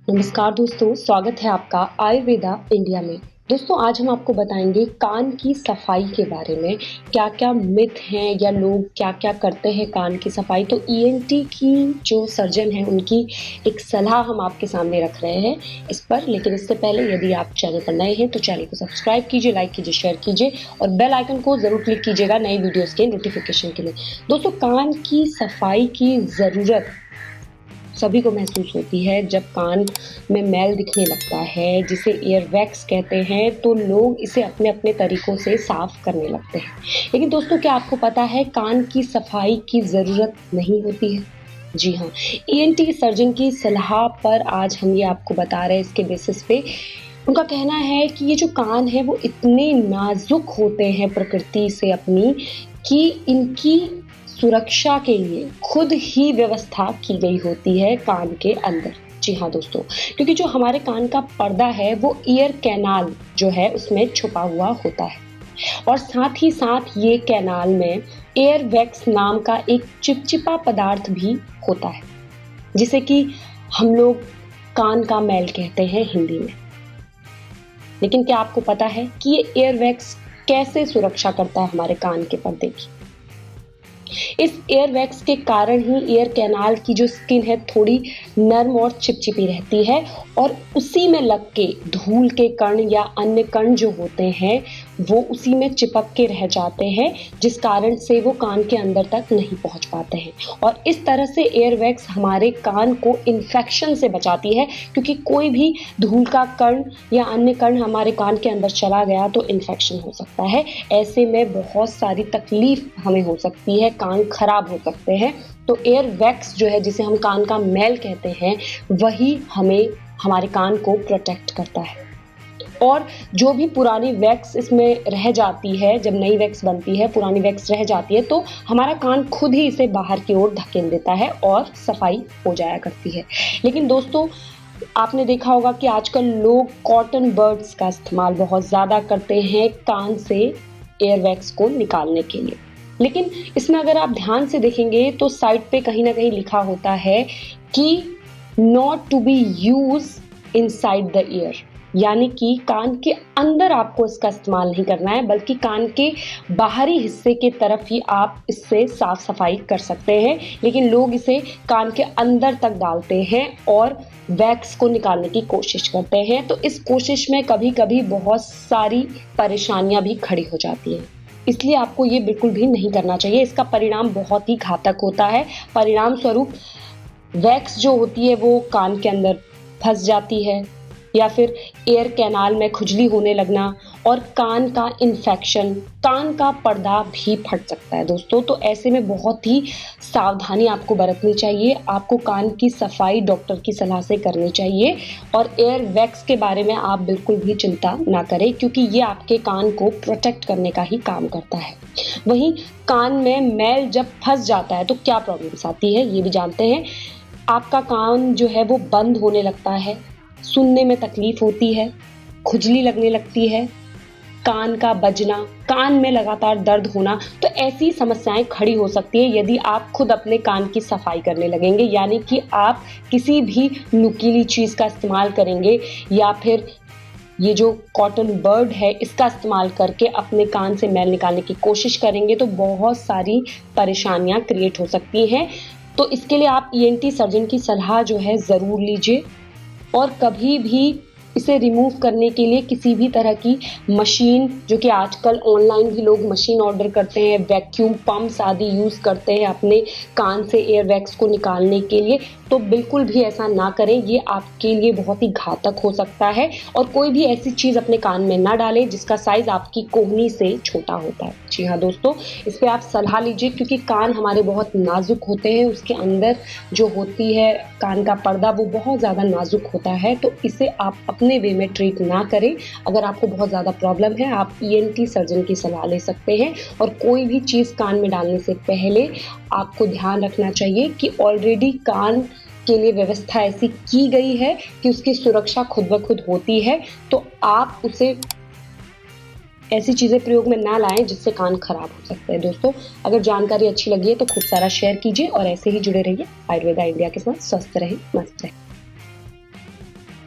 नमस्कार दोस्तों, स्वागत है आपका आयुर्वेदा इंडिया में। दोस्तों आज हम आपको बताएंगे कान की सफाई के बारे में, क्या-क्या मिथ हैं या लोग क्या-क्या करते हैं कान की सफाई। तो ईएनटी की जो सर्जन हैं उनकी एक सलाह हम आपके सामने रख रहे हैं इस पर। लेकिन इससे पहले यदि आप चैनल पर नए हैं तो चैनल को सब्सक्राइब कीजिए, लाइक कीजिए, शेयर कीजिए और बेल आइकन को ज़रूर क्लिक कीजिएगा नई वीडियोज़ के नोटिफिकेशन के लिए। दोस्तों कान की सफाई की ज़रूरत सभी को महसूस होती है जब कान में मैल दिखने लगता है, जिसे ईयरवैक्स कहते हैं, तो लोग इसे अपने अपने तरीकों से साफ करने लगते हैं। लेकिन दोस्तों क्या आपको पता है कान की सफाई की ज़रूरत नहीं होती है? जी हाँ, ईएनटी सर्जन की सलाह पर आज हम ये आपको बता रहे हैं इसके बेसिस पे। उनका कहना है कि ये जो कान है वो इतने नाजुक होते हैं प्रकृति से अपनी कि इनकी सुरक्षा के लिए खुद ही व्यवस्था की गई होती है कान के अंदर। जी हाँ दोस्तों, क्योंकि जो हमारे कान का पर्दा है वो ईयर कैनाल जो है उसमें छुपा हुआ होता है और साथ ही साथ ये कैनाल में एयर वैक्स नाम का एक चिपचिपा पदार्थ भी होता है, जिसे कि हम लोग कान का मैल कहते हैं हिंदी में। लेकिन क्या आपको पता है कि ये एयर वैक्स कैसे सुरक्षा करता है हमारे कान के पर्दे की? इस एयर वैक्स के कारण ही ईयर कैनाल की जो स्किन है थोड़ी नर्म और चिपचिपी रहती है और उसी में लग के धूल के कण या अन्य कण जो होते हैं वो उसी में चिपक के रह जाते हैं, जिस कारण से वो कान के अंदर तक नहीं पहुंच पाते हैं। और इस तरह से एयर वैक्स हमारे कान को इन्फेक्शन से बचाती है, क्योंकि कोई भी धूल का कण या अन्य कण हमारे कान के अंदर चला गया तो इन्फेक्शन हो सकता है। ऐसे में बहुत सारी तकलीफ हमें हो सकती है, कान खराब हो सकते हैं। तो एयर वैक्स जो है, जिसे हम कान का मैल कहते हैं, वही हमें हमारे कान को प्रोटेक्ट करता है। और जो भी पुरानी वैक्स इसमें रह जाती है, जब नई वैक्स बनती है पुरानी वैक्स रह जाती है तो हमारा कान खुद ही इसे बाहर की ओर धकेल देता है और सफाई हो जाया करती है। लेकिन दोस्तों आपने देखा होगा कि आजकल लोग कॉटन बड्स का इस्तेमाल बहुत ज़्यादा करते हैं कान से एयर वैक्स को निकालने के लिए। लेकिन इसमें अगर आप ध्यान से देखेंगे तो साइड पे कहीं ना कहीं लिखा होता है कि not to be use inside the ear, यानी कि कान के अंदर आपको इसका इस्तेमाल नहीं करना है, बल्कि कान के बाहरी हिस्से के तरफ ही आप इससे साफ सफाई कर सकते हैं। लेकिन लोग इसे कान के अंदर तक डालते हैं और वैक्स को निकालने की कोशिश करते हैं। तो इस कोशिश में कभी कभी बहुत सारी परेशानियां भी खड़ी हो जाती हैं, इसलिए आपको ये बिल्कुल भी नहीं करना चाहिए। इसका परिणाम बहुत ही घातक होता है। परिणाम स्वरूप वैक्स जो होती है वो कान के अंदर फंस जाती है, या फिर एयर कैनाल में खुजली होने लगना और कान का इन्फेक्शन, कान का पर्दा भी फट सकता है दोस्तों। तो ऐसे में बहुत ही सावधानी आपको बरतनी चाहिए। आपको कान की सफाई डॉक्टर की सलाह से करनी चाहिए और एयर वैक्स के बारे में आप बिल्कुल भी चिंता ना करें, क्योंकि ये आपके कान को प्रोटेक्ट करने का ही काम करता है। वहीं कान में मैल जब फंस जाता है तो क्या प्रॉब्लम्स आती है ये भी जानते हैं। आपका कान जो है वो बंद होने लगता है, सुनने में तकलीफ होती है, खुजली लगने लगती है, कान का बजना, कान में लगातार दर्द होना। तो ऐसी समस्याएं खड़ी हो सकती है यदि आप खुद अपने कान की सफाई करने लगेंगे, यानी कि आप किसी भी नुकीली चीज़ का इस्तेमाल करेंगे या फिर ये जो कॉटन बर्ड है इसका इस्तेमाल करके अपने कान से मैल निकालने की कोशिश करेंगे तो बहुत सारी परेशानियां क्रिएट हो सकती हैं। तो इसके लिए आप ईएनटी सर्जन की सलाह जो है ज़रूर लीजिए और कभी भी इसे रिमूव करने के लिए किसी भी तरह की मशीन, जो कि आजकल ऑनलाइन भी लोग मशीन ऑर्डर करते हैं, वैक्यूम पंप्स आदि यूज़ करते हैं अपने कान से एयर वैक्स को निकालने के लिए, तो बिल्कुल भी ऐसा ना करें। ये आपके लिए बहुत ही घातक हो सकता है। और कोई भी ऐसी चीज़ अपने कान में ना डालें जिसका साइज़ आपकी कोहनी से छोटा होता है। जी हाँ दोस्तों, इस पर आप सलाह लीजिए, क्योंकि कान हमारे बहुत नाजुक होते हैं, उसके अंदर जो होती है कान का पर्दा वो बहुत ज़्यादा नाजुक होता है। तो इसे आप अपने वे में ट्रीट ना करें। अगर आपको बहुत ज़्यादा प्रॉब्लम है आप ईएनटी सर्जन की सलाह ले सकते हैं। और कोई भी चीज़ कान में डालने से पहले आपको ध्यान रखना चाहिए कि ऑलरेडी कान के लिए व्यवस्था ऐसी की गई है कि उसकी सुरक्षा खुद ब खुद होती है। तो आप उसे ऐसी चीज़ें प्रयोग में ना लाएं जिससे कान खराब हो सकते हैं। दोस्तों अगर जानकारी अच्छी लगी है तो खूब सारा शेयर कीजिए और ऐसे ही जुड़े रहिए आयुर्वेदा इंडिया के साथ। स्वस्थ रहें, मस्त रहें।